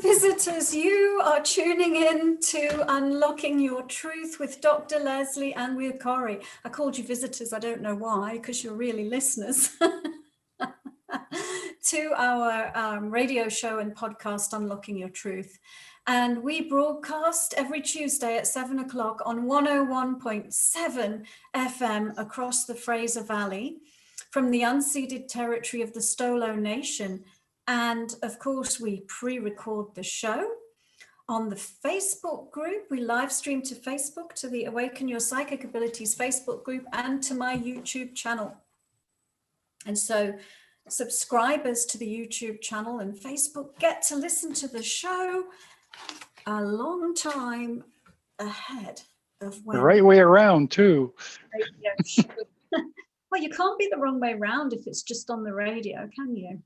visitors, you are tuning in to Unlocking Your Truth with Dr. Lesley and with Corey. I called you visitors, I don't know why, because you're really listeners to our radio show and podcast, Unlocking Your Truth. And we broadcast every Tuesday at 7 o'clock on 101.7 FM across the Fraser Valley from the unceded territory of the Stolo Nation. And of course, we pre-record the show on the Facebook group. We live stream to Facebook, to the Awaken Your Psychic Abilities Facebook group, and to my YouTube channel. And so subscribers to the YouTube channel and Facebook get to listen to the show a long time ahead of when. The right way around, too. Well, you can't be the wrong way around if it's just on the radio, can you?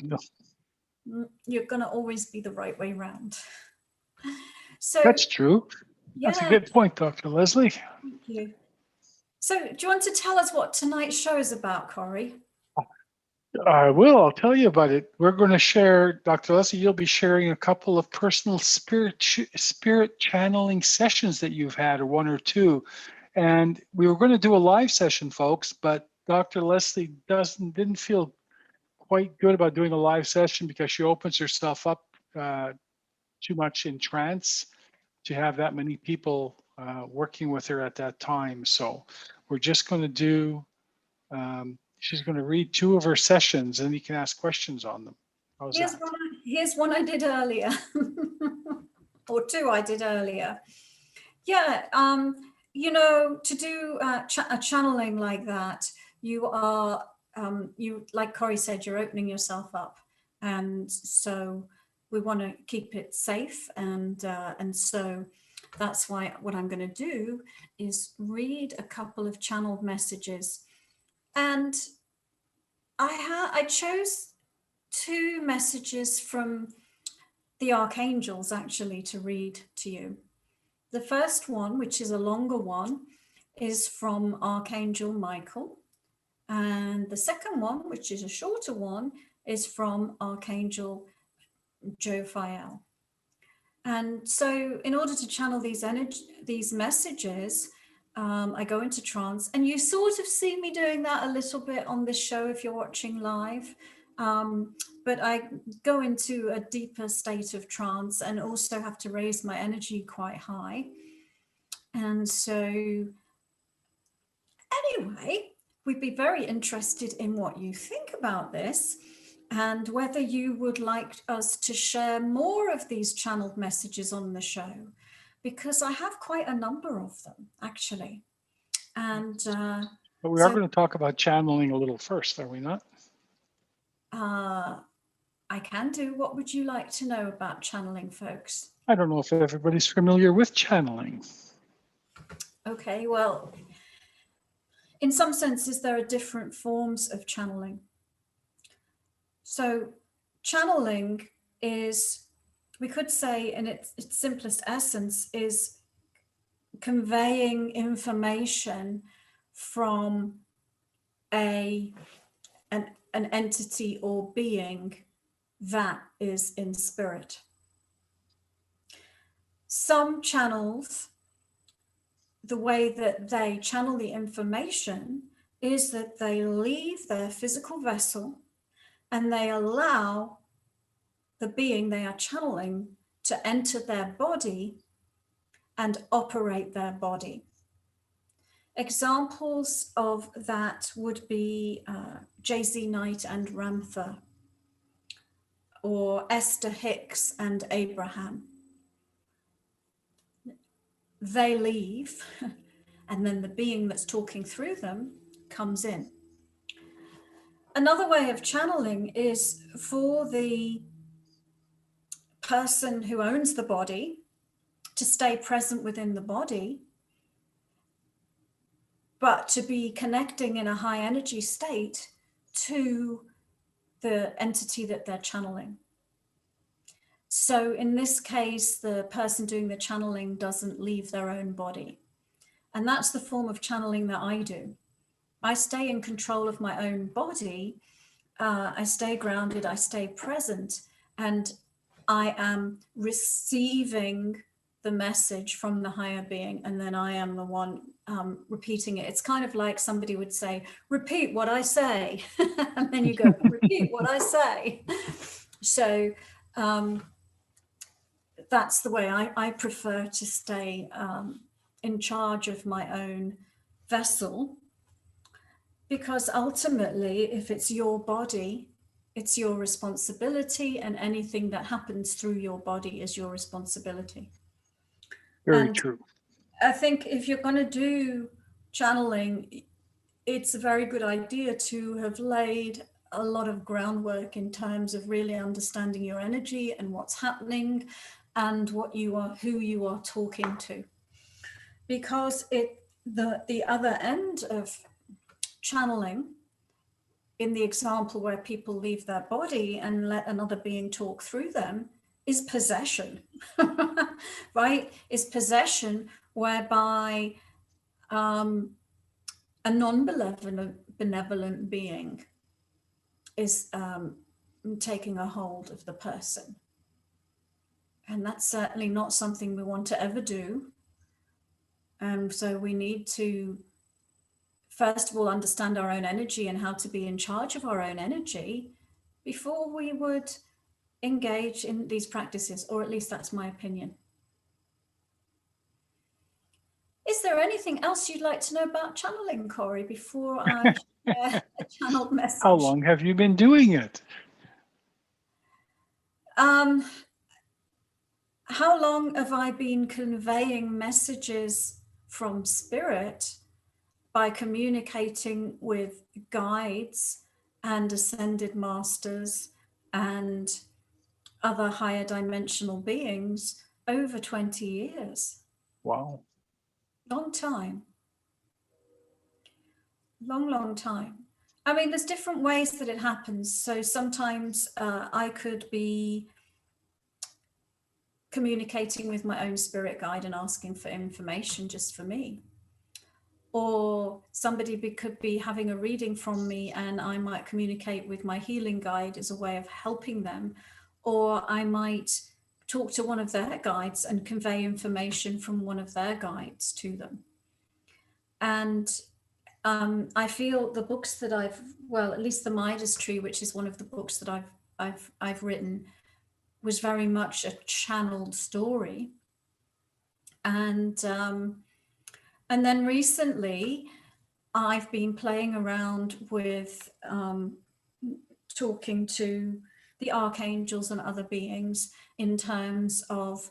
No. You're going to always be the right way round. So that's true. Yeah, that's a good point, Dr. Lesley. Thank you. So do you want to tell us what tonight's show is about, Corey? I will. I'll tell you about it. We're going to share, Dr. Lesley, you'll be sharing a couple of personal spirit channeling sessions that you've had, or one or two. And we were going to do a live session, folks, but Dr. Lesley didn't feel quite good about doing a live session because she opens herself up too much in trance to have that many people working with her at that time. So we're just going to do, she's going to read two of her sessions and you can ask questions on them. How's that? Here's one I did earlier, or two I did earlier. Yeah, you know, to do a channeling like that, you are, like Corey said, you're opening yourself up, and so we want to keep it safe, and so that's why what I'm going to do is read a couple of channeled messages, and I chose two messages from the archangels actually to read to you. The first one, which is a longer one, is from Archangel Michael. And the second one, which is a shorter one, is from Archangel Jophiel. And so in order to channel these messages, I go into trance, and you sort of see me doing that a little bit on this show if you're watching live. But I go into a deeper state of trance and also have to raise my energy quite high. And so anyway, we'd be very interested in what you think about this and whether you would like us to share more of these channeled messages on the show, because I have quite a number of them actually. And but we are going to talk about channeling a little first, are we not? I can do. What would you like to know about channeling, folks? I don't know if everybody's familiar with channeling. Okay, well, in some senses, there are different forms of channeling. So channeling is, we could say in its simplest essence, is conveying information from an entity or being that is in spirit. Some channels, the way that they channel the information is that they leave their physical vessel and they allow the being they are channeling to enter their body and operate their body. Examples of that would be J.Z. Knight and Ramtha, or Esther Hicks and Abraham. They leave, and then the being that's talking through them comes in. Another way of channeling is for the person who owns the body to stay present within the body, but to be connecting in a high energy state to the entity that they're channeling. So in this case, the person doing the channeling doesn't leave their own body. And that's the form of channeling that I do. I stay in control of my own body. I stay grounded, I stay present. And I am receiving the message from the higher being, and then I am the one repeating it. It's kind of like somebody would say, repeat what I say. And then you go, repeat what I say. So that's the way I prefer to stay in charge of my own vessel, because ultimately, if it's your body, it's your responsibility, and anything that happens through your body is your responsibility. Very And true. I think if you're going to do channeling, it's a very good idea to have laid a lot of groundwork in terms of really understanding your energy and what's happening and what you are, who you are talking to. Because the other end of channeling, in the example where people leave their body and let another being talk through them, is possession. Right? Is possession, whereby a non-benevolent being is taking a hold of the person. And that's certainly not something we want to ever do. And so we need to, first of all, understand our own energy and how to be in charge of our own energy before we would engage in these practices, or at least that's my opinion. Is there anything else you'd like to know about channeling, Corey, before I share a channeled message? How long have you been doing it? How long have I been conveying messages from spirit by communicating with guides and ascended masters and other higher dimensional beings? Over 20 years. Wow. Long time. Long time. I mean, there's different ways that it happens. So sometimes I could be communicating with my own spirit guide and asking for information just for me. Or somebody could be having a reading from me and I might communicate with my healing guide as a way of helping them. Or I might talk to one of their guides and convey information from one of their guides to them. And I feel the books that at least the Midas Tree, which is one of the books that I've written, was very much a channeled story. And then recently, I've been playing around with talking to the archangels and other beings in terms of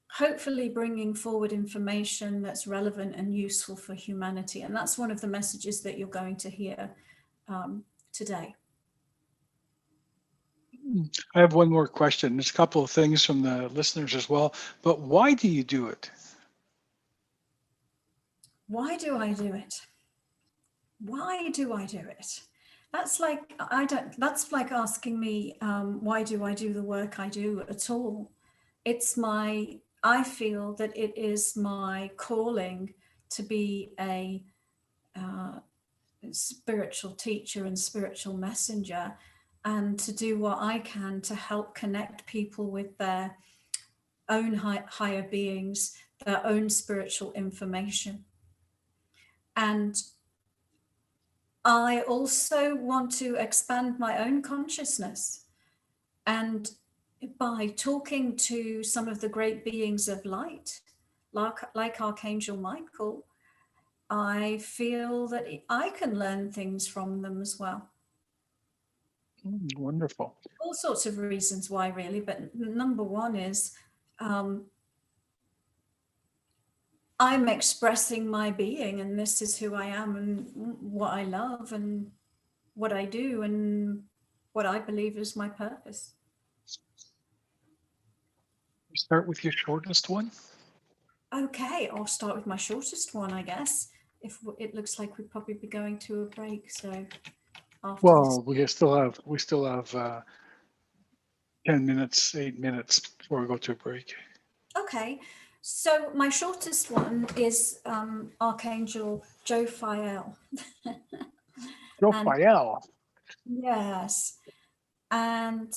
hopefully bringing forward information that's relevant and useful for humanity. And that's one of the messages that you're going to hear today. I have one more question. There's a couple of things from the listeners as well, but why do you do it? Why do I do it? Why do I do it? That's like, that's like asking me, why do I do the work I do at all? I feel that it is my calling to be a spiritual teacher and spiritual messenger, and to do what I can to help connect people with their own higher beings, their own spiritual information. And I also want to expand my own consciousness. And by talking to some of the great beings of light, like Archangel Michael, I feel that I can learn things from them as well. Wonderful. All sorts of reasons why, really, but number one is I'm expressing my being, and this is who I am and what I love and what I do and what I believe is my purpose. Start with your shortest one. Okay, I'll start with my shortest one, I guess. If it looks like we'd probably be going to a break, so after well, we still have 10 minutes, 8 minutes before we go to a break. Okay, so my shortest one is Archangel Jophiel. Jophiel. Yes, and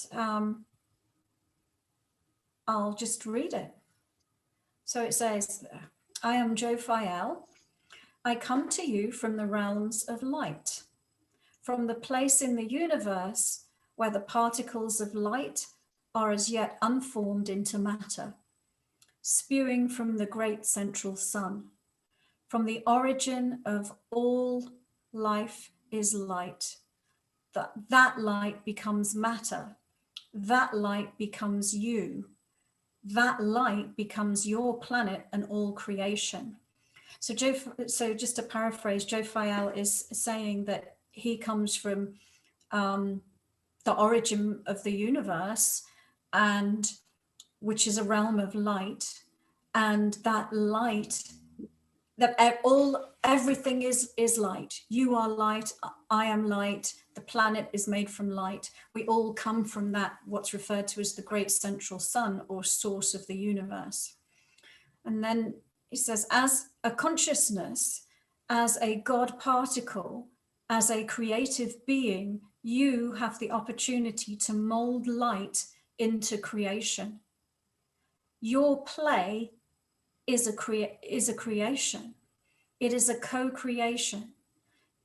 I'll just read it. So it says, I am Jophiel. I come to you from the realms of light, from the place in the universe where the particles of light are as yet unformed into matter, spewing from the great central sun. From the origin of all life is light. That light becomes matter. That light becomes you. That light becomes your planet and all creation. So just to paraphrase, Jophiel is saying that he comes from the origin of the universe, and which is a realm of light, and that light, that everything is light. You are light, I am light, the planet is made from light. We all come from that, what's referred to as the great central sun or source of the universe. And then he says, as a consciousness, as a God particle, as a creative being, you have the opportunity to mold light into creation. Your play is a creation. It is a co-creation.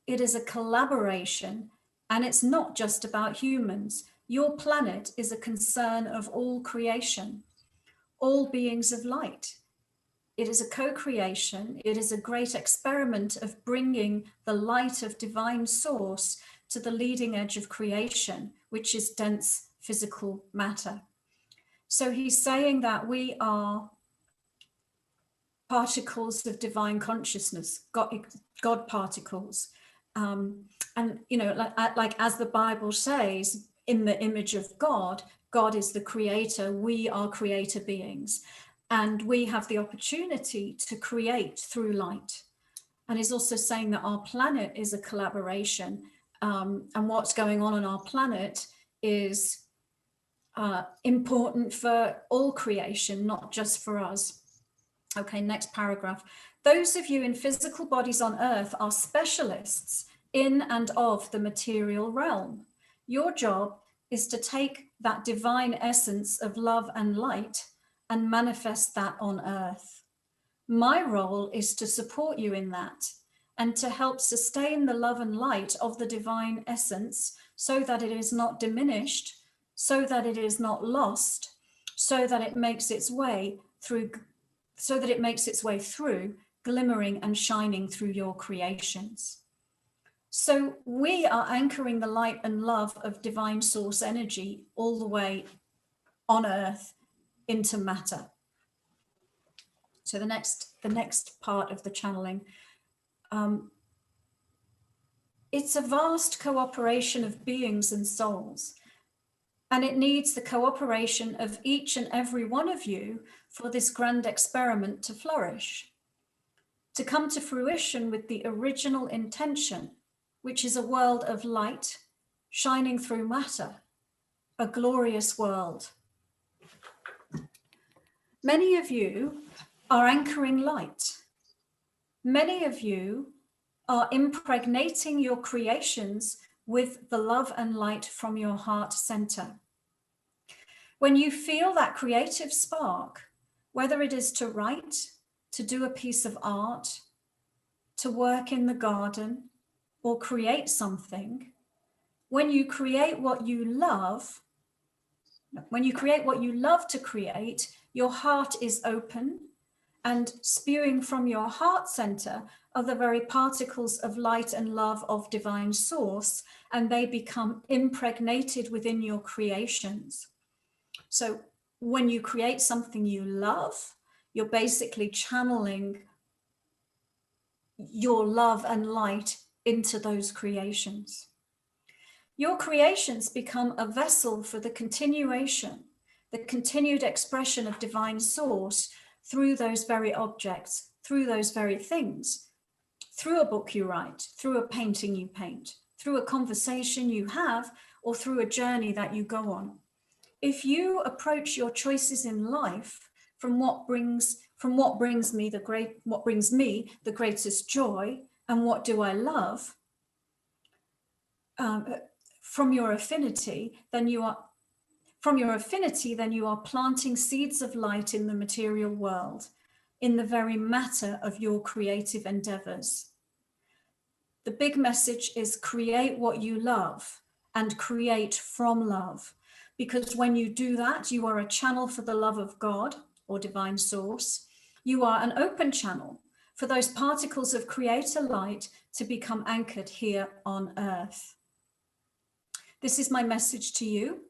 It is a collaboration, and it's not just about humans. Your planet is a concern of all creation, all beings of light. It is a co-creation. It is a great experiment of bringing the light of divine source to the leading edge of creation, which is dense physical matter. So he's saying that we are particles of divine consciousness, God particles. And, you know, like as the Bible says, in the image of God, God is the creator. We are creator beings. And we have the opportunity to create through light. And he's also saying that our planet is a collaboration. And what's going on our planet is important for all creation, not just for us. Okay, next paragraph. Those of you in physical bodies on earth are specialists in and of the material realm. Your job is to take that divine essence of love and light and manifest that on earth. My role is to support you in that and to help sustain the love and light of the divine essence so that it is not diminished, so that it is not lost, so that it makes its way through, glimmering and shining through your creations. So we are anchoring the light and love of divine source energy all the way on earth into matter. So the next part of the channeling, it's a vast cooperation of beings and souls, and it needs the cooperation of each and every one of you for this grand experiment to flourish, to come to fruition with the original intention, which is a world of light shining through matter, a glorious world. Many of you are anchoring light. Many of you are impregnating your creations with the love and light from your heart center. When you feel that creative spark, whether it is to write, to do a piece of art, to work in the garden, or create something, when you create what you love to create, your heart is open, and spewing from your heart center are the very particles of light and love of divine source, and they become impregnated within your creations. So when you create something you love, you're basically channeling your love and light into those creations. Your creations become a vessel for the continuation, the continued expression of divine source through those very objects, through those very things, through a book you write, through a painting you paint, through a conversation you have, or through a journey that you go on. If you approach your choices in life from what brings me the greatest joy, and what do I love, from your affinity, then you are From your affinity, then you are planting seeds of light in the material world, in the very matter of your creative endeavors. The big message is create what you love and create from love. Because when you do that, you are a channel for the love of God or divine source. You are an open channel for those particles of creator light to become anchored here on earth. This is my message to you.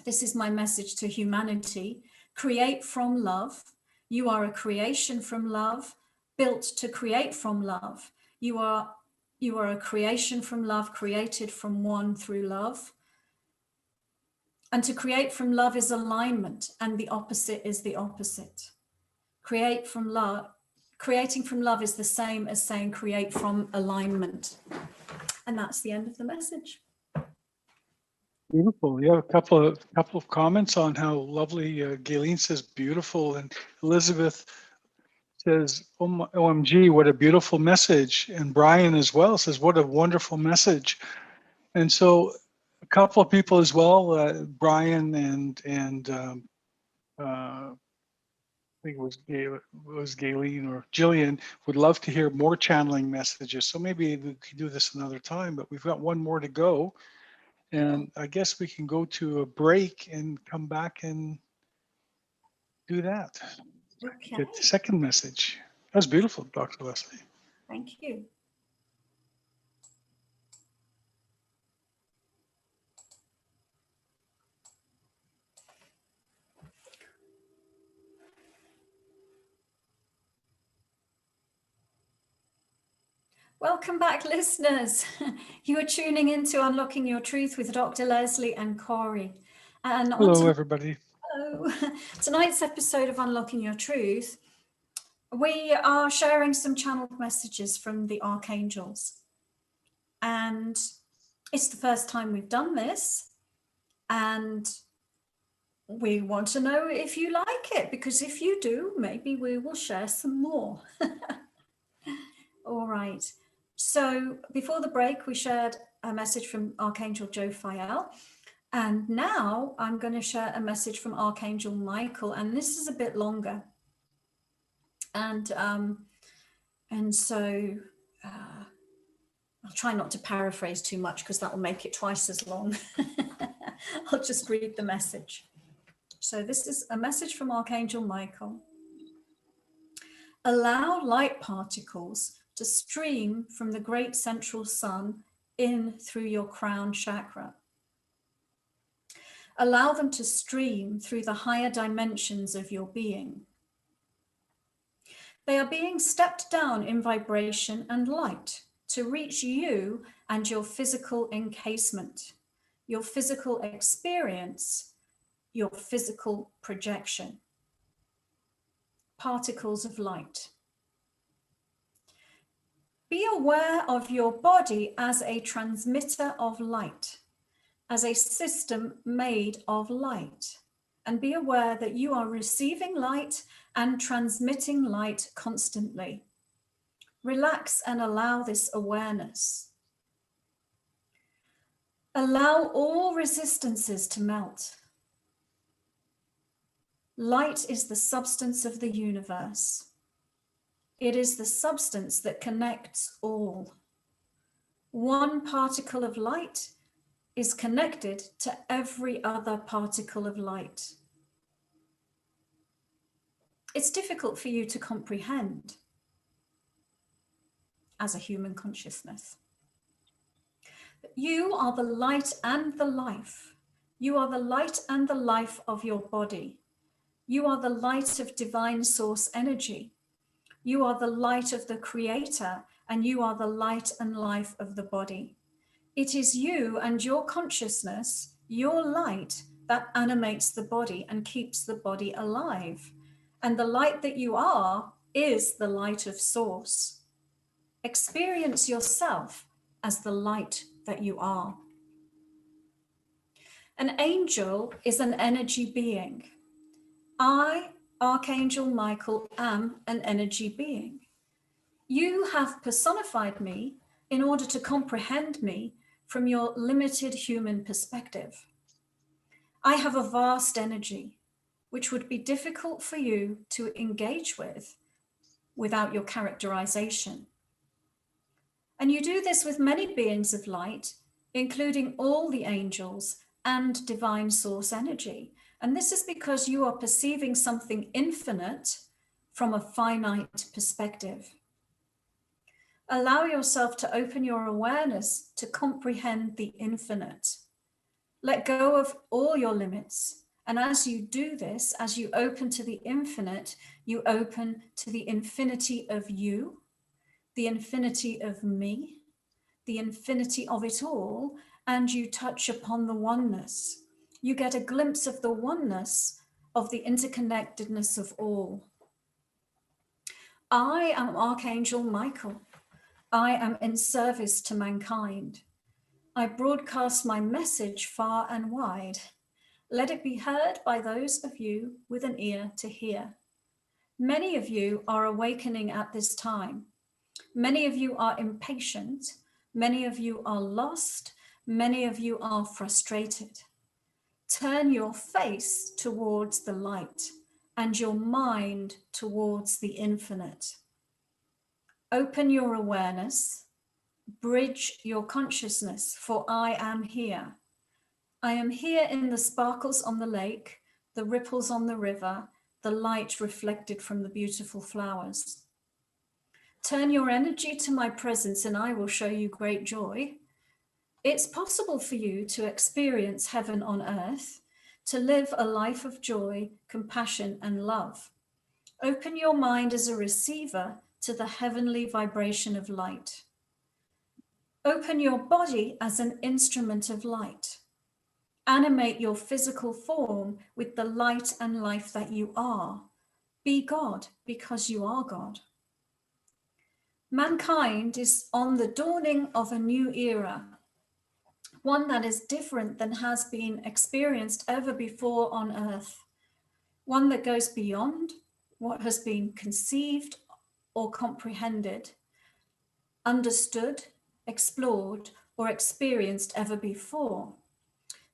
This is my message to humanity. Create from love. You are a creation from love, built to create from love. You are a creation from love, created from one through love. And to create from love is alignment, and the opposite is the opposite. Creating from love is the same as saying create from alignment. And that's the end of the message. Beautiful. You have a couple of comments on how lovely. Gayleen says beautiful, and Elizabeth says, OMG, what a beautiful message. And Brian as well says, what a wonderful message. And so a couple of people as well, Brian and I think it was Gayleen or Jillian, would love to hear more channeling messages. So maybe we could do this another time, but we've got one more to go. And I guess we can go to a break and come back and do that. Okay. Get the second message. That was beautiful, Dr. Lesley. Thank you. Welcome back, listeners. You are tuning into Unlocking Your Truth with Dr. Lesley and Corey. And hello, everybody. Hello. Tonight's episode of Unlocking Your Truth, we are sharing some channeled messages from the archangels. And it's the first time we've done this. And we want to know if you like it, because if you do, maybe we will share some more. All right. So before the break, we shared a message from Archangel Jophiel. And now I'm going to share a message from Archangel Michael. And this is a bit longer. And so I'll try not to paraphrase too much, because that will make it twice as long. I'll just read the message. So this is a message from Archangel Michael. Allow light particles to stream from the great central sun in through your crown chakra. Allow them to stream through the higher dimensions of your being. They are being stepped down in vibration and light to reach you and your physical encasement, your physical experience, your physical projection. Particles of light. Be aware of your body as a transmitter of light, as a system made of light, and be aware that you are receiving light and transmitting light constantly. Relax and allow this awareness. Allow all resistances to melt. Light is the substance of the universe. It is the substance that connects all. One particle of light is connected to every other particle of light. It's difficult for you to comprehend as a human consciousness. But you are the light and the life. You are the light and the life of your body. You are the light of divine source energy. You are the light of the Creator, and you are the light and life of the body. It is you and your consciousness, your light, that animates the body and keeps the body alive. And the light that you are is the light of source. Experience yourself as the light that you are. An angel is an energy being. I, Archangel Michael, am an energy being. You have personified me in order to comprehend me from your limited human perspective. I have a vast energy which would be difficult for you to engage with without your characterization. And you do this with many beings of light, including all the angels and divine source energy. And this is because you are perceiving something infinite from a finite perspective. Allow yourself to open your awareness to comprehend the infinite. Let go of all your limits. And as you do this, as you open to the infinite, you open to the infinity of you, the infinity of me, the infinity of it all, and you touch upon the oneness. You get a glimpse of the oneness of the interconnectedness of all. I am Archangel Michael. I am in service to mankind. I broadcast my message far and wide. Let it be heard by those of you with an ear to hear. Many of you are awakening at this time. Many of you are impatient. Many of you are lost. Many of you are frustrated. Turn your face towards the light and your mind towards the infinite. Open your awareness. Bridge your consciousness, for I am here. I am here in the sparkles on the lake, the ripples on the river, the light reflected from the beautiful flowers. Turn your energy to my presence and I will show you great joy. It's possible for you to experience heaven on earth, to live a life of joy, compassion, and love. Open your mind as a receiver to the heavenly vibration of light. Open your body as an instrument of light. Animate your physical form with the light and life that you are. Be God because you are God. Mankind is on the dawning of a new era, one that is different than has been experienced ever before on earth, one that goes beyond what has been conceived or comprehended, understood, explored, or experienced ever before.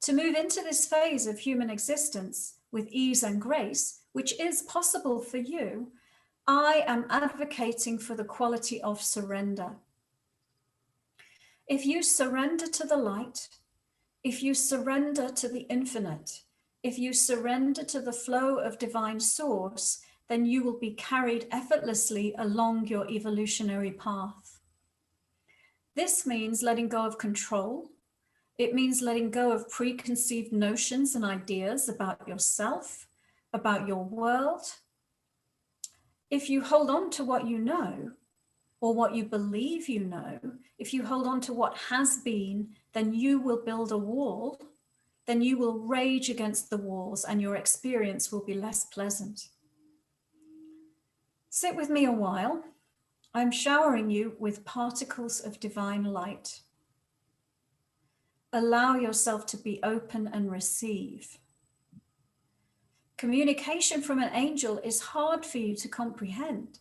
To move into this phase of human existence with ease and grace, which is possible for you, I am advocating for the quality of surrender. If you surrender to the light, if you surrender to the infinite, if you surrender to the flow of divine source, then you will be carried effortlessly along your evolutionary path. This means letting go of control. It means letting go of preconceived notions and ideas about yourself, about your world. If you hold on to what you know, or what you believe you know, if you hold on to what has been, then you will build a wall, then you will rage against the walls and your experience will be less pleasant. Sit with me a while. I'm showering you with particles of divine light. Allow yourself to be open and receive. Communication from an angel is hard for you to comprehend,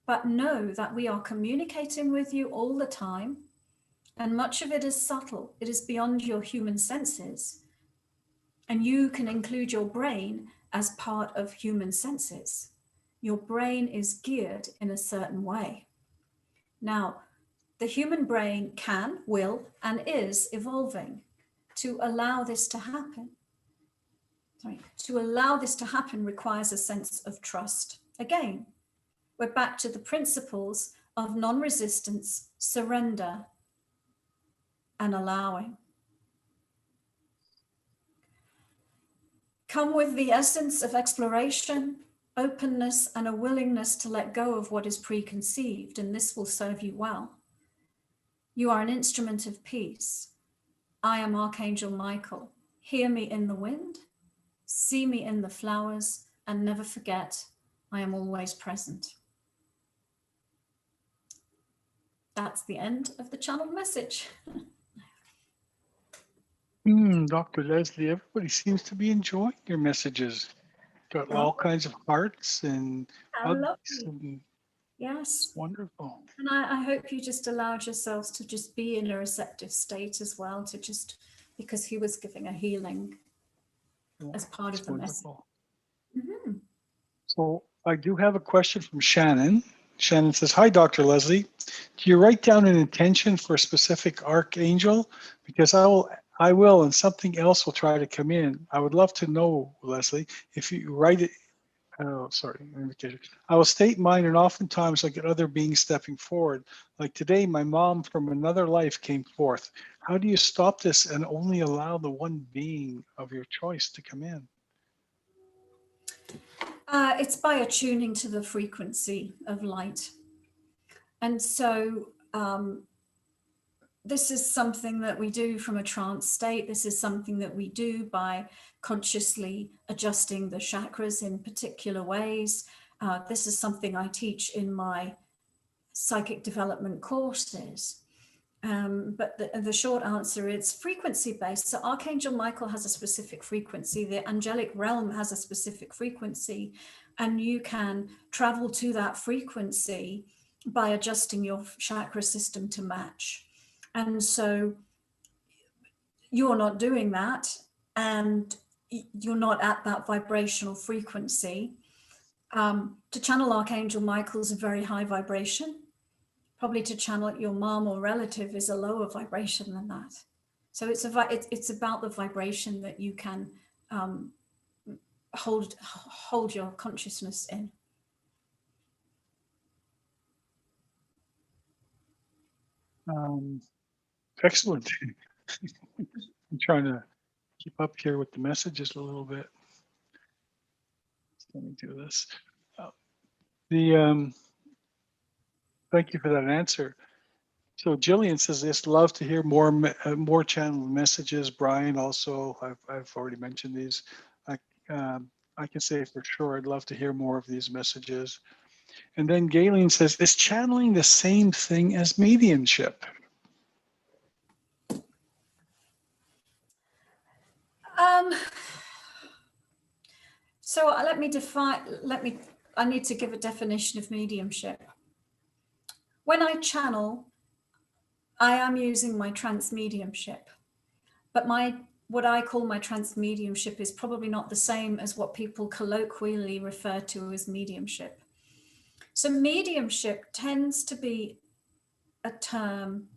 but know that we are communicating with you all the time, and much of it is subtle. It is beyond your human senses, and you can include your brain as part of human senses. Your brain is geared in a certain way. Now, the human brain can, will, and is evolving to allow this to happen. To allow this to happen requires a sense of trust. Again, we're back to the principles of non-resistance, surrender, and allowing. Come with the essence of exploration, openness, and a willingness to let go of what is preconceived, and this will serve you well. You are an instrument of peace. I am Archangel Michael. Hear me in the wind, see me in the flowers, and never forget, I am always present. That's the end of the channeled message. Dr. Lesley, everybody seems to be enjoying your messages. Got all kinds of hearts and hugs. And Yes. Wonderful. And I hope you just allowed yourselves to just be in a receptive state as well, to just, because he was giving a healing. as part That's of the message. wonderful. Mhm. So I do have a question from Shannon. Shannon says, "Hi, Dr. Lesley. Do you write down an intention for a specific archangel? Because I will, and something else will try to come in. I would love to know, Lesley, if you write it." Oh, sorry. I will state mine, and oftentimes I get other beings stepping forward. Like today, my mom from another life came forth. How do you stop this and only allow the one being of your choice to come in? It's by attuning to the frequency of light. And so this is something that we do from a trance state. This is something that we do by consciously adjusting the chakras in particular ways. This is something I teach in my psychic development courses. But the short answer is frequency based. So Archangel Michael has a specific frequency, the angelic realm has a specific frequency, and you can travel to that frequency by adjusting your chakra system to match. And so you're not doing that, and you're not at that vibrational frequency. To channel Archangel Michael is a very high vibration. Probably to channel your mom or relative is a lower vibration than that. So it's about the vibration that you can hold your consciousness in. Excellent. I'm trying to keep up here with the messages a little bit. Let me do this. Thank you for that answer. So Jillian says, "Yes, love to hear more channel messages." Brian also, I've already mentioned these. I can say for sure, I'd love to hear more of these messages. And then Galen says, "Is channeling the same thing as mediumship?" So let me define. I need to give a definition of mediumship. When I channel, I am using my trance mediumship, but what I call my trance mediumship is probably not the same as what people colloquially refer to as mediumship. So mediumship tends to be a term.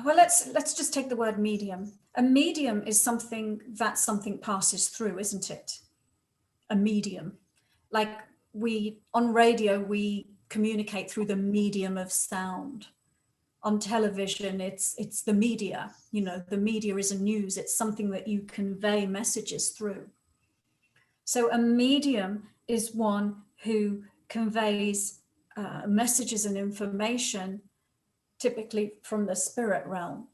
Well, let's just take the word medium. A medium is something that something passes through, isn't it? A medium. Like on radio, we communicate through the medium of sound. On television, it's the media. The media is a news. It's something that you convey messages through. So a medium is one who conveys messages and information, typically from the spirit realm,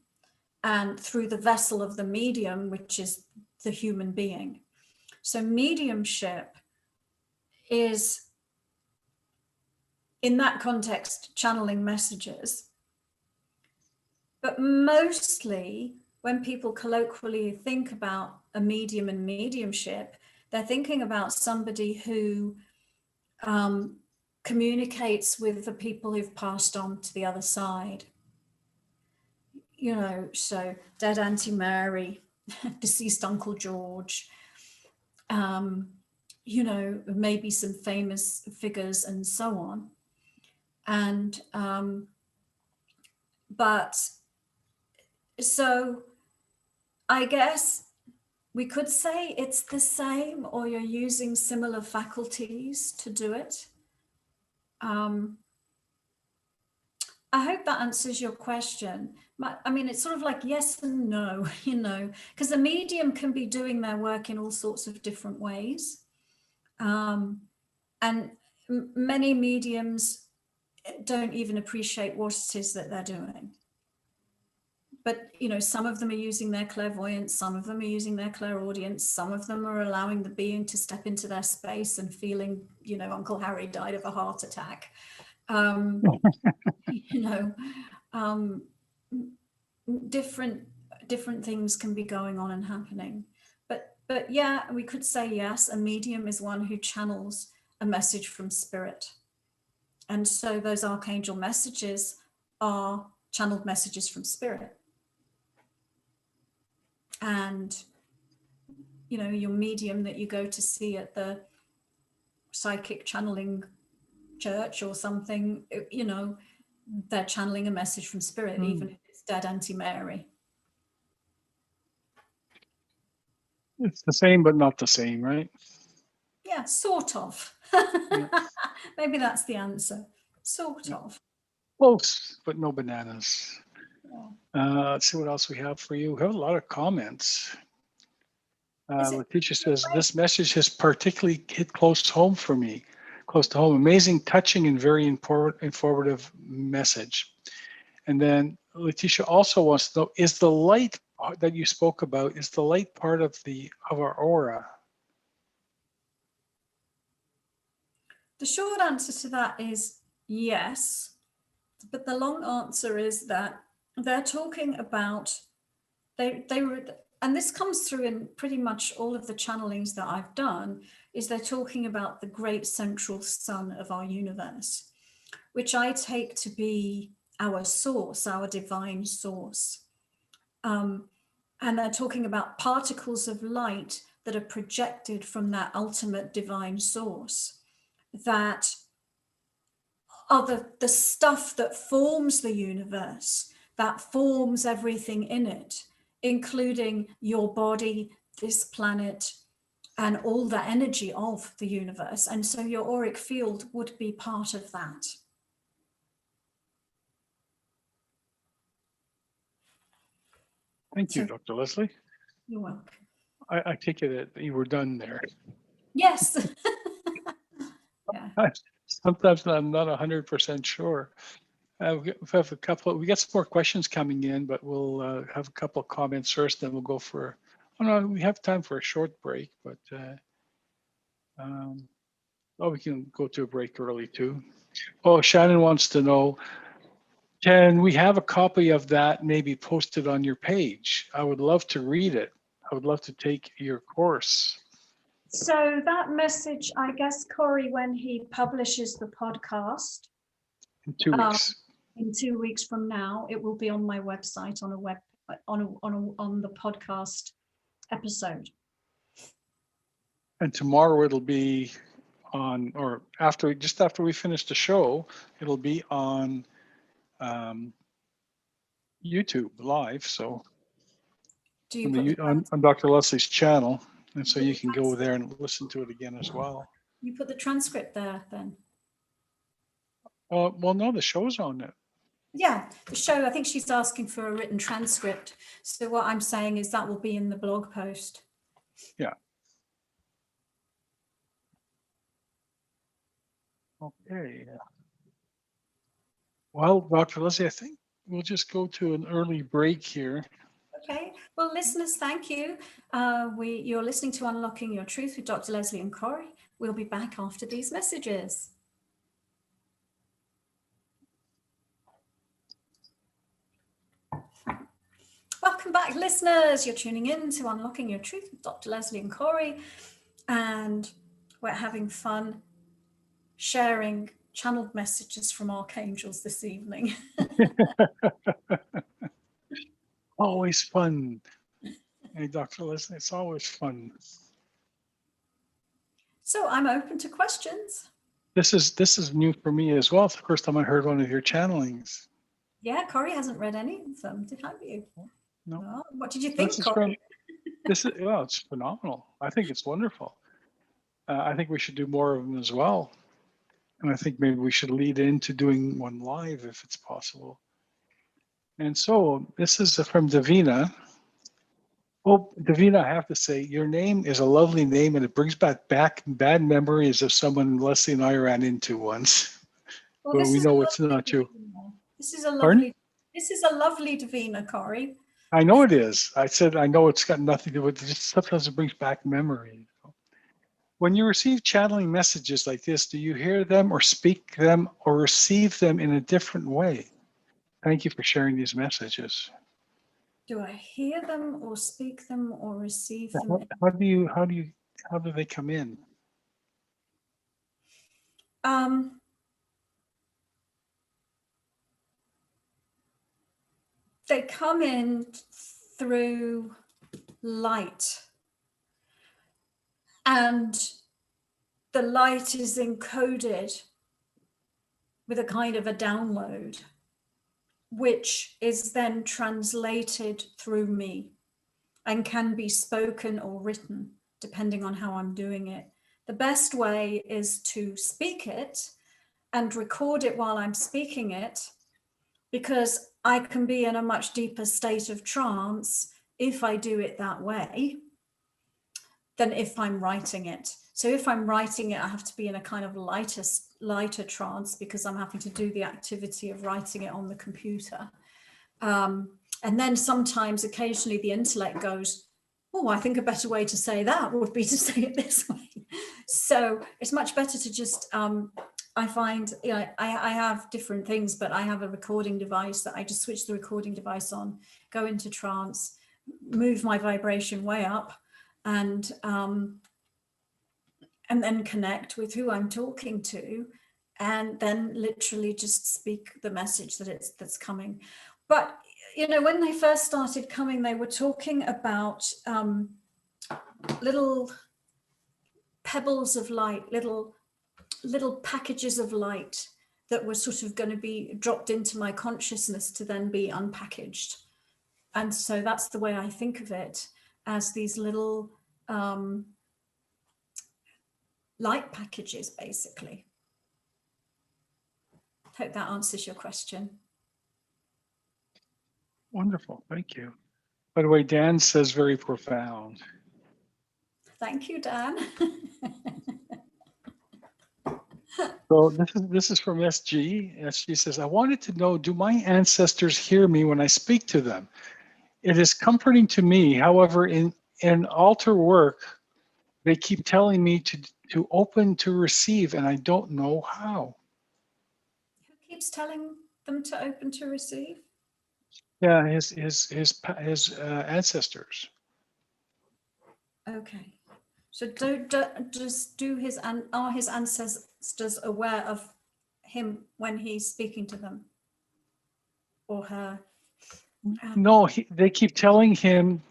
and through the vessel of the medium, which is the human being. So mediumship is, in that context, channeling messages. But mostly when people colloquially think about a medium and mediumship, they're thinking about somebody who communicates with the people who've passed on to the other side. So dead Auntie Mary, deceased Uncle George, maybe some famous figures and so on. And, but so I guess we could say it's the same, or you're using similar faculties to do it. I hope that answers your question. I mean, it's sort of like yes and no, because the medium can be doing their work in all sorts of different ways. And many mediums don't even appreciate what it is that they're doing. But, some of them are using their clairvoyance, some of them are using their clairaudience, some of them are allowing the being to step into their space and feeling, Uncle Harry died of a heart attack. Different things can be going on and happening. But yeah, we could say yes, a medium is one who channels a message from spirit. And so those archangel messages are channeled messages from spirit. And you know, your medium that you go to see at the psychic channeling church or something, you know, they're channeling a message from spirit, even if it's dead Auntie Mary. It's the same, but not the same, right? Yeah, sort of. Yeah. Maybe that's the answer. Sort Yeah. of. Close, but no bananas. Yeah. Let's see what else we have for you. We have a lot of comments. Is it Letitia says, this message has particularly hit close home for me. Close to home. Amazing, touching, and very informative message. And then Letitia also wants to know, is the light that you spoke about, is the light part of our aura? The short answer to that is yes, but the long answer is that they're talking about they were, and this comes through in pretty much all of the channelings that I've done, is they're talking about the great central sun of our universe, which I take to be our source, our divine source. And they're talking about particles of light that are projected from that ultimate divine source, that are the stuff that forms the universe, that forms everything in it, including your body, this planet, and all the energy of the universe. And so your auric field would be part of that. Thank you, Dr. Lesley. You're welcome. I take it that you were done there. Yes. Yeah. Sometimes I'm not 100% sure. We have a couple. We got some more questions coming in, but we'll have a couple of comments first. Then we'll go for. Oh no, we have time for a short break, but we can go to a break early too. Oh, Shannon wants to know, can we have a copy of that maybe posted on your page? I would love to read it. I would love to take your course. So that message, I guess, Corey, when he publishes the podcast In 2 weeks. In 2 weeks from now, it will be on my website on the podcast episode. And tomorrow it'll be on, or just after we finish the show, it'll be on YouTube live. So Do you on Dr. Lesley's channel, and so you can go there and listen to it again as well. You put the transcript there then? Well, no, the show's on it. Yeah, the show, I think she's asking for a written transcript. So what I'm saying is that will be in the blog post. Yeah. Okay. Well, Dr. Lesley, I think we'll just go to an early break here. Okay. Well, listeners, thank you. You're listening to Unlocking Your Truth with Dr. Lesley and Corey. We'll be back after these messages. Welcome back, listeners. You're tuning in to Unlocking Your Truth with Dr. Lesley and Corey, and we're having fun sharing channeled messages from archangels this evening. Always fun. Hey, Dr. Lesley, it's always fun. So I'm open to questions. This is new for me as well. It's the first time I heard one of your channelings. Yeah, Corey hasn't read any of them, have you? No. Well, what did you think, This Corey? it's phenomenal. I think it's wonderful. I think we should do more of them as well. And I think maybe we should lead into doing one live if it's possible. And so this is from Davina. Oh, Davina, I have to say, your name is a lovely name, and it brings back bad memories of someone Lesley and I ran into once. Well, But we know it's not you. This is a lovely. Pardon? This is a lovely Davina, Corey. I know it is. I said I know it's got nothing to do with it. Just sometimes it brings back memories. When you receive channeling messages like this, do you hear them or speak them or receive them in a different way? Thank you for sharing these messages. Do I hear them or speak them or receive them? How do they come in? They come in through light. And the light is encoded with a kind of a download, which is then translated through me and can be spoken or written, depending on how I'm doing it. The best way is to speak it and record it while I'm speaking it, because I can be in a much deeper state of trance if I do it that way than if I'm writing it. So if I'm writing it, I have to be in a kind of lighter trance, because I'm having to do the activity of writing it on the computer. And then sometimes, occasionally, the intellect goes, oh, I think a better way to say that would be to say it this way. So it's much better to just, I find, you know, I have different things, but I have a recording device that I just switch the recording device on, go into trance, move my vibration way up, and then connect with who I'm talking to, and then literally just speak the message that's coming. But you know, when they first started coming, they were talking about little pebbles of light, little packages of light that were sort of going to be dropped into my consciousness to then be unpackaged. And so that's the way I think of it, as these little light packages, basically. Hope that answers your question. Wonderful, thank you. By the way, Dan says very profound. Thank you, Dan. So this is from SG. SG says, I wanted to know, do my ancestors hear me when I speak to them? It is comforting to me. However, in altar work, they keep telling me to open to receive, and I don't know how. Who keeps telling them to open to receive? Yeah, his ancestors. Okay. So are his ancestors aware of him when he's speaking to them, or her? No, they keep telling him,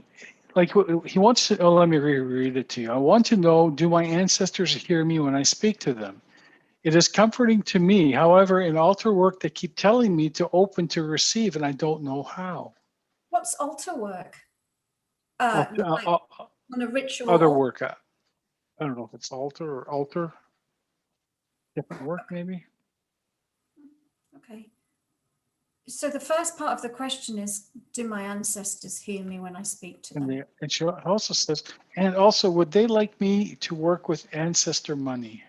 like, he wants to. Oh, let me reread it to you. I want to know, do my ancestors hear me when I speak to them? It is comforting to me. However, in altar work, they keep telling me to open to receive, and I don't know how. What's altar work? Like, On a ritual. other work. I don't know if it's altar or altar. Different work, maybe. Okay. So the first part of the question is, do my ancestors hear me when I speak to them? And she also says, and also, would they like me to work with ancestor money?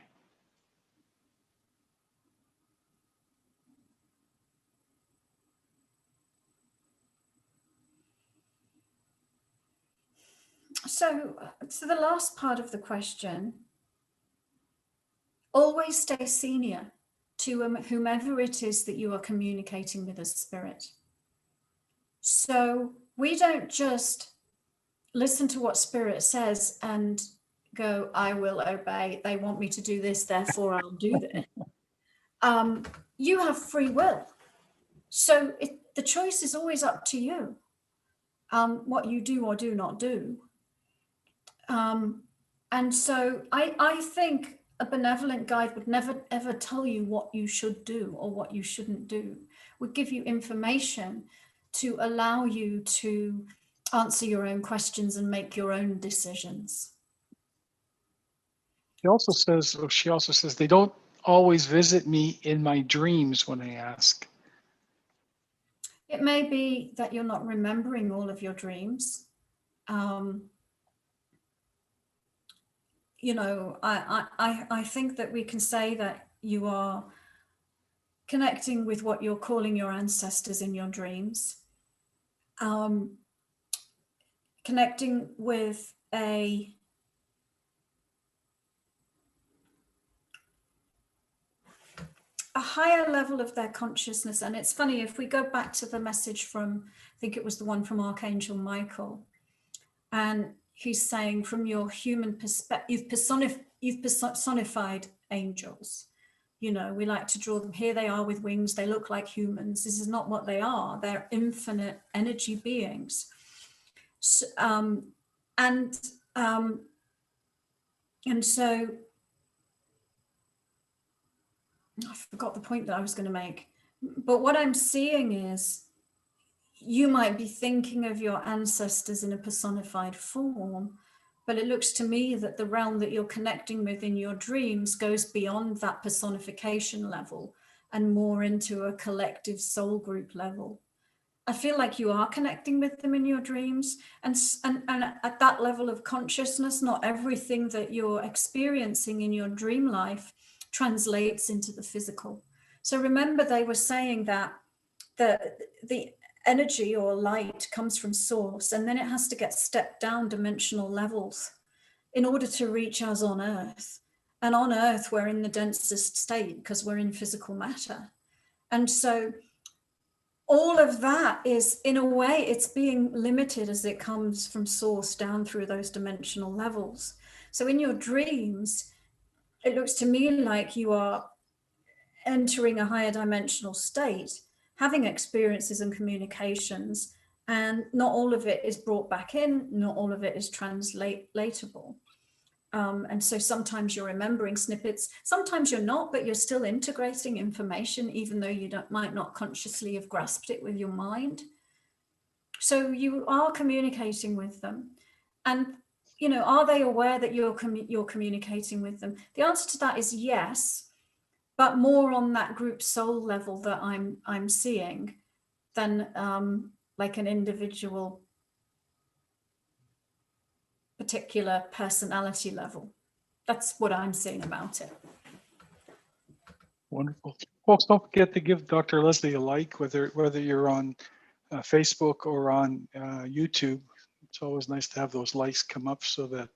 So the last part of the question, always stay senior to whomever it is that you are communicating with as spirit. So we don't just listen to what spirit says and go, I will obey. They want me to do this, therefore I'll do this. You have free will. So the choice is always up to you, what you do or do not do. And so I think a benevolent guide would never, ever tell you what you should do or what you shouldn't do. Would give you information to allow you to answer your own questions and make your own decisions. She also says, they don't always visit me in my dreams when I ask. It may be that you're not remembering all of your dreams. You know, I think that we can say that you are connecting with what you're calling your ancestors in your dreams. Connecting with a higher level of their consciousness. And it's funny, if we go back to the message from, I think it was the one from Archangel Michael, and he's saying, from your human perspective, you've personified angels. You know, we like to draw them. Here they are with wings. They look like humans. This is not what they are. They're infinite energy beings. So, And so I forgot the point that I was going to make. But what I'm seeing is you might be thinking of your ancestors in a personified form, but it looks to me that the realm that you're connecting with in your dreams goes beyond that personification level and more into a collective soul group level. I feel like you are connecting with them in your dreams, and at that level of consciousness, not everything that you're experiencing in your dream life translates into the physical. So remember, they were saying that the energy or light comes from source, and then it has to get stepped down dimensional levels in order to reach us on Earth. And on Earth, we're in the densest state because we're in physical matter. And so all of that is, in a way, it's being limited as it comes from source down through those dimensional levels. So in your dreams, it looks to me like you are entering a higher dimensional state, having experiences and communications, and not all of it is brought back in, not all of it is translatable. And so sometimes you're remembering snippets, sometimes you're not, but you're still integrating information, even though you might not consciously have grasped it with your mind. So you are communicating with them. And, you know, are they aware that you're communicating with them? The answer to that is yes, but more on that group soul level that I'm seeing than like an individual particular personality level. That's what I'm seeing about it. Wonderful. Folks, don't forget to give Dr. Lesley a like, whether you're on Facebook or on YouTube. It's always nice to have those likes come up so that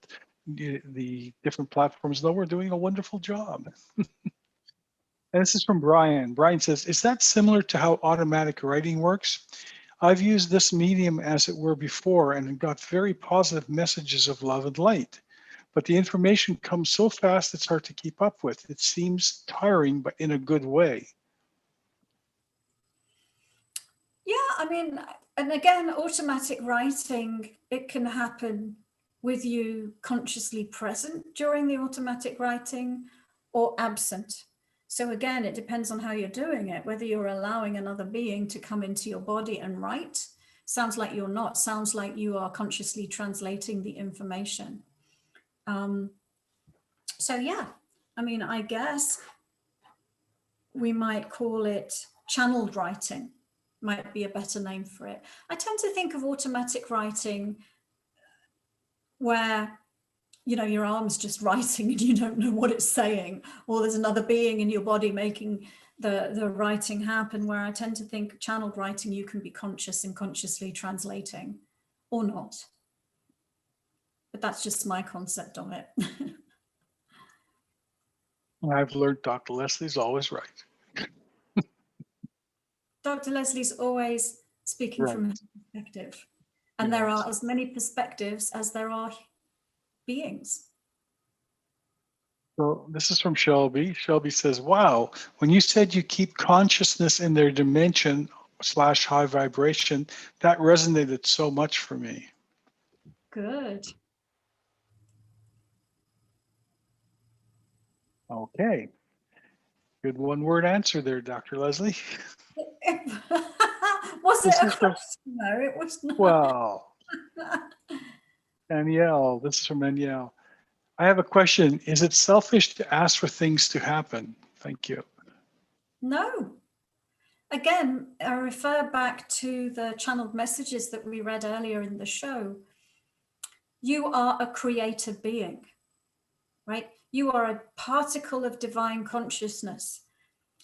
the different platforms know we're doing a wonderful job. And this is from Brian. Brian says, is that similar to how automatic writing works? I've used this medium as it were before and got very positive messages of love and light. But the information comes so fast it's hard to keep up with. It seems tiring, but in a good way. Yeah, I mean, and again, automatic writing, it can happen with you consciously present during the automatic writing or absent. So again, it depends on how you're doing it, whether you're allowing another being to come into your body and write. Sounds like you're not, sounds like you are consciously translating the information. So yeah, I mean, I guess we might call it channeled writing, might be a better name for it. I tend to think of automatic writing where, you know, your arm's just writing and you don't know what it's saying, or there's another being in your body making the writing happen, where I tend to think channeled writing, you can be conscious and consciously translating or not. But that's just my concept of it. I've learned Dr. Lesley's always right. Dr. Lesley's always speaking from her perspective. And Yes. there are as many perspectives as there are beings. So this is from Shelby. Shelby says, wow, when you said you keep consciousness in their dimension / high vibration, that resonated so much for me. Good. Okay. Good one-word answer there, Dr. Lesley. Was it a question? No, it was not. Well, Danielle, this is from Danielle. I have a question. Is it selfish to ask for things to happen? Thank you. No. Again, I refer back to the channeled messages that we read earlier in the show. You are a creator being, right? You are a particle of divine consciousness.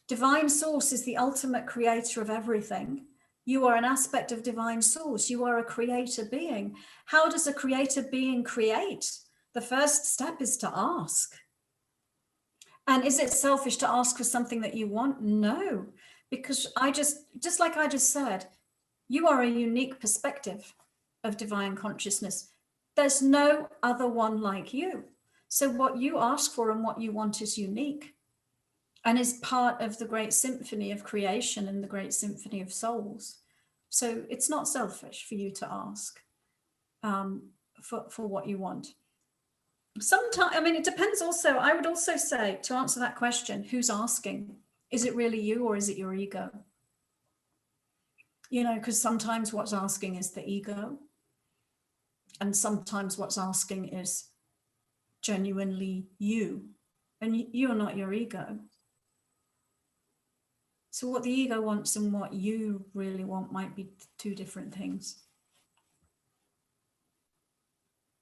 Divine source is the ultimate creator of everything. You are an aspect of divine source. You are a creator being. How does a creator being create? The first step is to ask. And is it selfish to ask for something that you want? No, because just like I just said, you are a unique perspective of divine consciousness. There's no other one like you. So what you ask for and what you want is unique and is part of the great symphony of creation and the great symphony of souls. So it's not selfish for you to ask for what you want. Sometimes, I mean, it depends also. I would also say, to answer that question, who's asking? Is it really you or is it your ego? You know, because sometimes what's asking is the ego. And sometimes what's asking is genuinely you. And you're not your ego. So what the ego wants and what you really want might be two different things.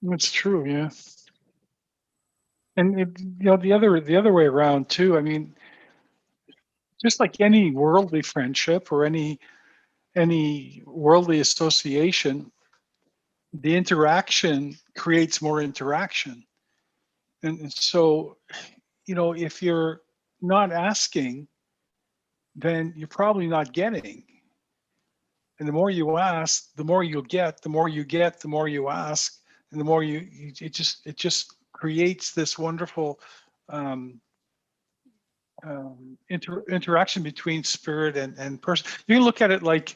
That's true, yeah. And the other way around too. I mean, just like any worldly friendship or any worldly association, the interaction creates more interaction. And so, if you're not asking, then you're probably not getting. And the more you ask, the more you'll get. The more you get, the more you ask, and the more it just creates this wonderful interaction between spirit and person. You can look at it like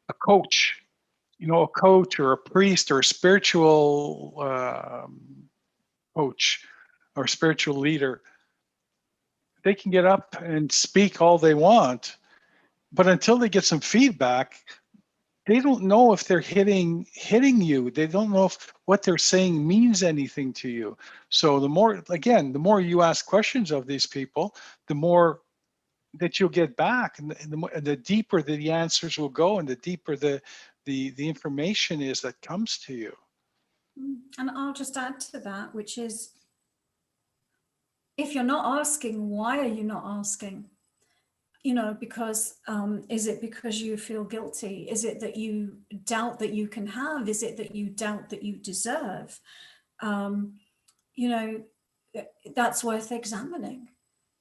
a coach, a coach or a priest or a spiritual coach or spiritual leader. They can get up and speak all they want, but until they get some feedback, they don't know if they're hitting you. They don't know if what they're saying means anything to you. So the more you ask questions of these people, the more that you'll get back, and the deeper the answers will go, and the deeper the information is that comes to you. And I'll just add to that, which is, if you're not asking, why are you not asking? Because is it because you feel guilty? Is it that you doubt that you can have? Is it that you doubt that you deserve? That's worth examining,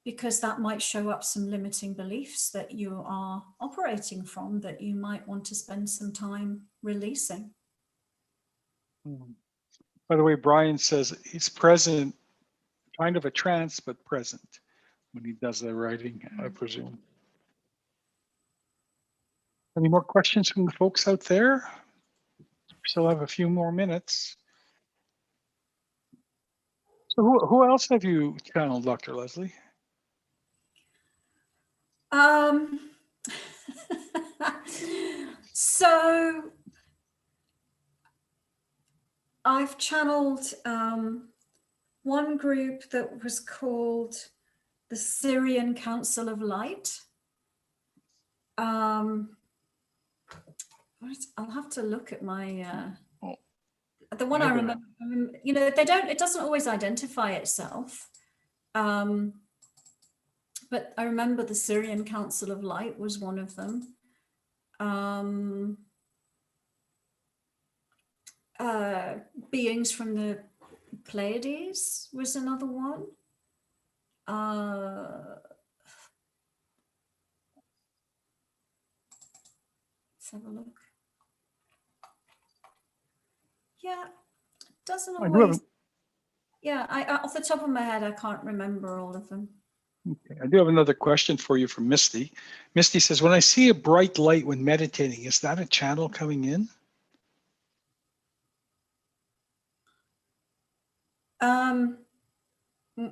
because that might show up some limiting beliefs that you are operating from that you might want to spend some time releasing. By the way, Brian says he's present, kind of a trance, but present when he does the writing, I presume. Any more questions from the folks out there? Still have a few more minutes. So who else have you channeled, Dr. Lesley? So I've channeled one group that was called the Syrian Council of Light. I'll have to look at my the one I remember. It doesn't always identify itself. But I remember the Syrian Council of Light was one of them. Beings from the Pleiades was another one. Let's have a look. Yeah, it doesn't always. Off the top of my head, I can't remember all of them. Okay. I do have another question for you from Misty. Misty says, when I see a bright light when meditating, is that a channel coming in?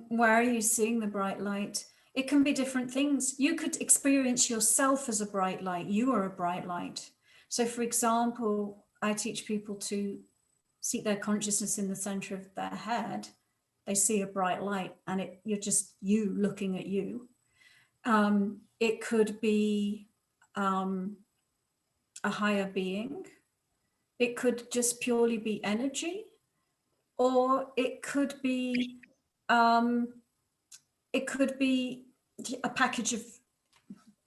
Where are you seeing the bright light? It can be different things. You could experience yourself as a bright light. You are a bright light. So, for example, I teach people to seat their consciousness in the center of their head. They see a bright light, and you're just you looking at you. It could be a higher being. It could just purely be energy, or it could be a package of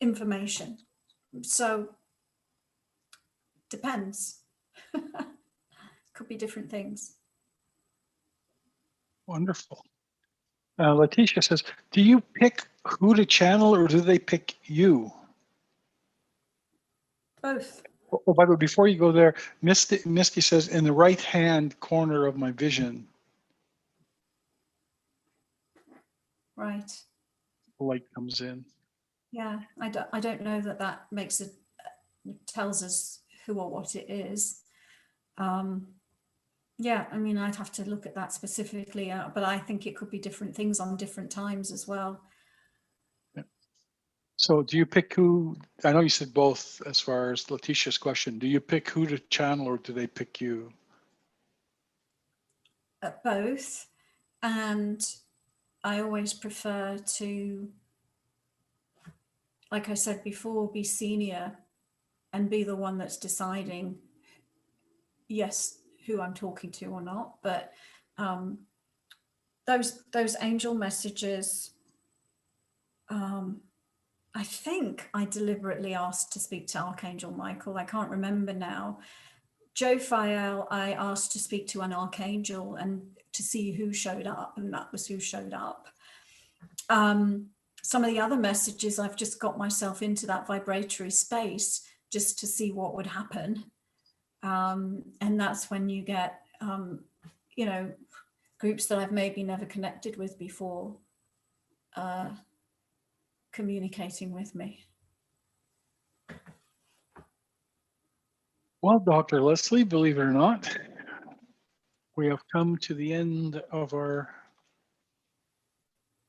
information. So depends. Could be different things. Wonderful. Letitia says, do you pick who to channel, or do they pick you? Both. Oh, by the way, before you go there, Misty says, in the right-hand corner of my vision. Right. The light comes in. Yeah, I don't know that makes it tells us who or what it is. Yeah, I mean, I'd have to look at that specifically, but I think it could be different things on different times as well. So do you pick who? I know you said both as far as Letitia's question. Do you pick who to channel or do they pick you? Both. And I always prefer to, like I said before, be senior and be the one that's deciding, yes, who I'm talking to or not. But those angel messages, I think I deliberately asked to speak to Archangel Michael. I can't remember now. Jophiel, I asked to speak to an archangel and to see who showed up, and that was who showed up. Some of the other messages, I've just got myself into that vibratory space just to see what would happen. And that's when you get, you know, groups that I've maybe never connected with before communicating with me. Well, Dr. Lesley, believe it or not, we have come to the end of our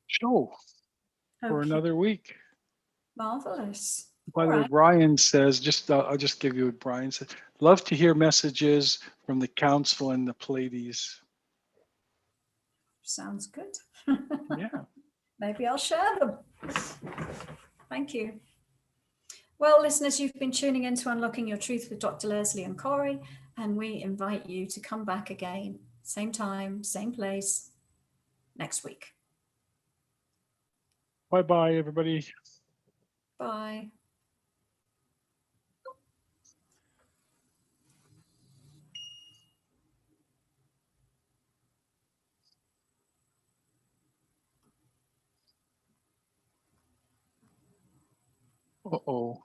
show for Okay, another week. marvelous. By All the way, right. Brian says, I'll just give you what Brian said. Love to hear messages from the council and the Pleiades. Sounds good. Yeah. Maybe I'll share them. Thank you. Well, listeners, you've been tuning in to Unlocking Your Truth with Dr. Lesley and Corey, and we invite you to come back again, same time, same place, next week. Bye-bye, everybody. Bye. Uh-oh.